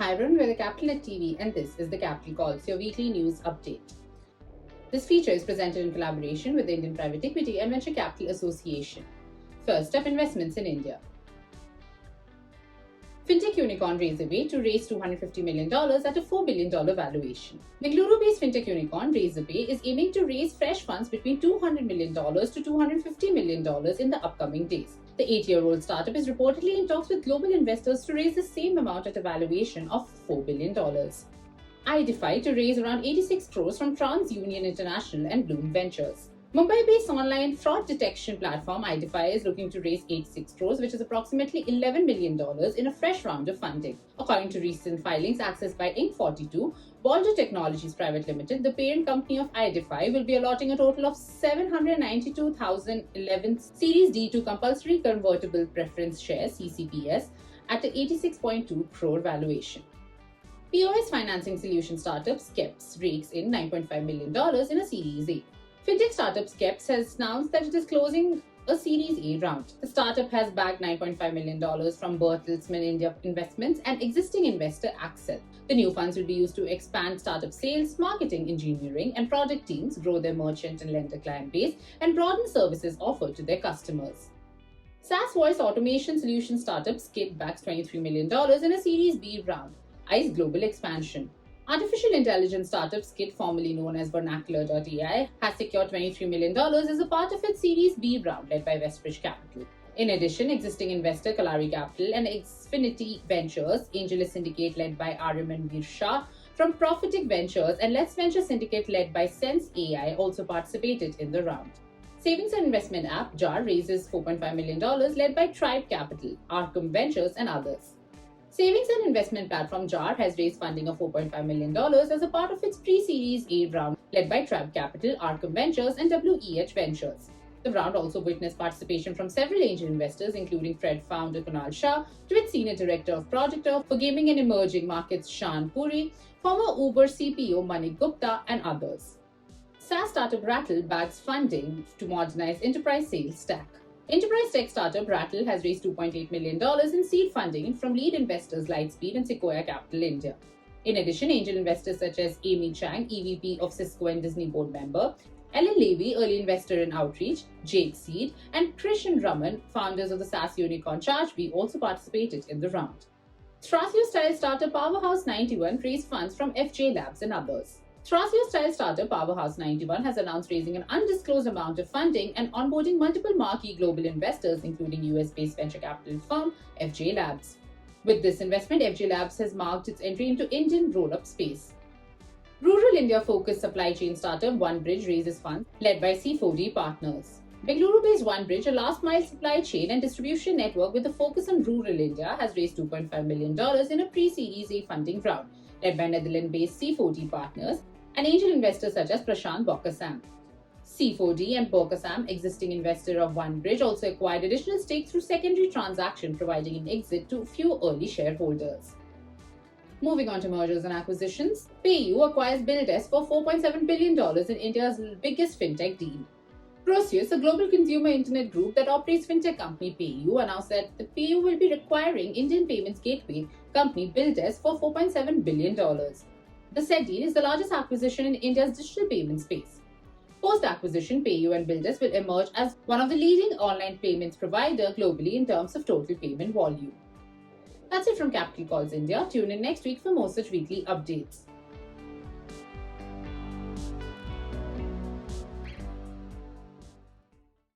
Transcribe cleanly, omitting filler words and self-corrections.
Hi everyone, we're the CapitalNet TV and this is the Capital Calls, your weekly news update. This feature is presented in collaboration with the Indian Private Equity and Venture Capital Association. First up, investments in India. Fintech unicorn Razorpay to raise $250 million at a $4 billion valuation. Bengaluru-based fintech unicorn Razorpay is aiming to raise fresh funds between $200 million to $250 million in the upcoming days. The 8-year-old startup is reportedly in talks with global investors to raise the same amount at a valuation of $4 billion. IVCA to raise around 86 crores from TransUnion International and Bloom Ventures. Mumbai-based online fraud detection platform IVCA is looking to raise 86 crores, which is approximately $11 million in a fresh round of funding. According to recent filings accessed by Inc42, Balder Technologies Private Limited, the parent company of IVCA, will be allotting a total of 792,011 Series D to compulsory convertible preference shares (CCPS) at an 86.2 crore valuation. POS financing solution startup Sep’ rakes in $9.5 million in a Series A. Fintech startup Sep’ has announced that it is closing a Series A round. The startup has bagged $9.5 million from Bertelsmann India Investments and existing investor Accel. The new funds will be used to expand startup sales, marketing, engineering, and product teams, grow their merchant and lender client base, and broaden services offered to their customers. SaaS voice automation solution startup Skip backs $23 million in a Series B round. Eyes global expansion. Artificial intelligence startup Skit, formerly known as Vernacular.ai, has secured $23 million as a part of its Series B round led by Westbridge Capital. In addition, existing investor Kalari Capital and Xfinity Ventures, AngelList Syndicate led by Veer Shah from Prophetic Ventures, and Let's Venture Syndicate led by Sense AI also participated in the round. Savings and investment app JAR raises $4.5 million led by Tribe Capital, Arkham Ventures, and others. Savings and investment platform JAR has raised funding of $4.5 million as a part of its pre-Series A round led by Tribe Capital, Arkham Ventures, and WEH Ventures. The round also witnessed participation from several angel investors, including Fred founder Kunal Shah, Twitch senior director of Project for gaming and emerging markets Shan Puri, former Uber CPO Manik Gupta, and others. SaaS startup Rattle bags funding to modernize enterprise sales stack. Enterprise tech startup Rattle has raised $2.8 million in seed funding from lead investors Lightspeed and Sequoia Capital India. In addition, angel investors such as Amy Chang, EVP of Cisco and Disney board member, Ellen Levy, early investor in Outreach, Jake Seed, and Krishan Raman, founders of the SaaS unicorn ChargeBee, also participated in the round. Thrasio-style startup Powerhouse 91 raised funds from FJ Labs and others. Thrasio-style startup Powerhouse 91 has announced raising an undisclosed amount of funding and onboarding multiple marquee global investors, including US-based venture capital firm FJ Labs. With this investment, FJ Labs has marked its entry into Indian roll-up space. Rural India-focused supply chain startup OneBridge raises funds, led by C4D Partners. Bengaluru-based OneBridge, a last-mile supply chain and distribution network with a focus on rural India, has raised $2.5 million in a pre-Series A funding round, led by Netherlands-based C4D Partners and angel investors such as Prashant Bokasam. C4D and Bokasam, existing investor of OneBridge, also acquired additional stake through secondary transaction, providing an exit to few early shareholders. Moving on to mergers and acquisitions, PayU acquires BillDesk for $4.7 billion in India's biggest fintech deal. Proceus, a global consumer internet group that operates fintech company PayU, announced that the PayU will be acquiring Indian payments gateway company BillDesk for $4.7 billion. The said deal is the largest acquisition in India's digital payment space. Post-acquisition, PayU and BillDesk will emerge as one of the leading online payments provider globally in terms of total payment volume. That's it from Capital Calls India. Tune in next week for more such weekly updates.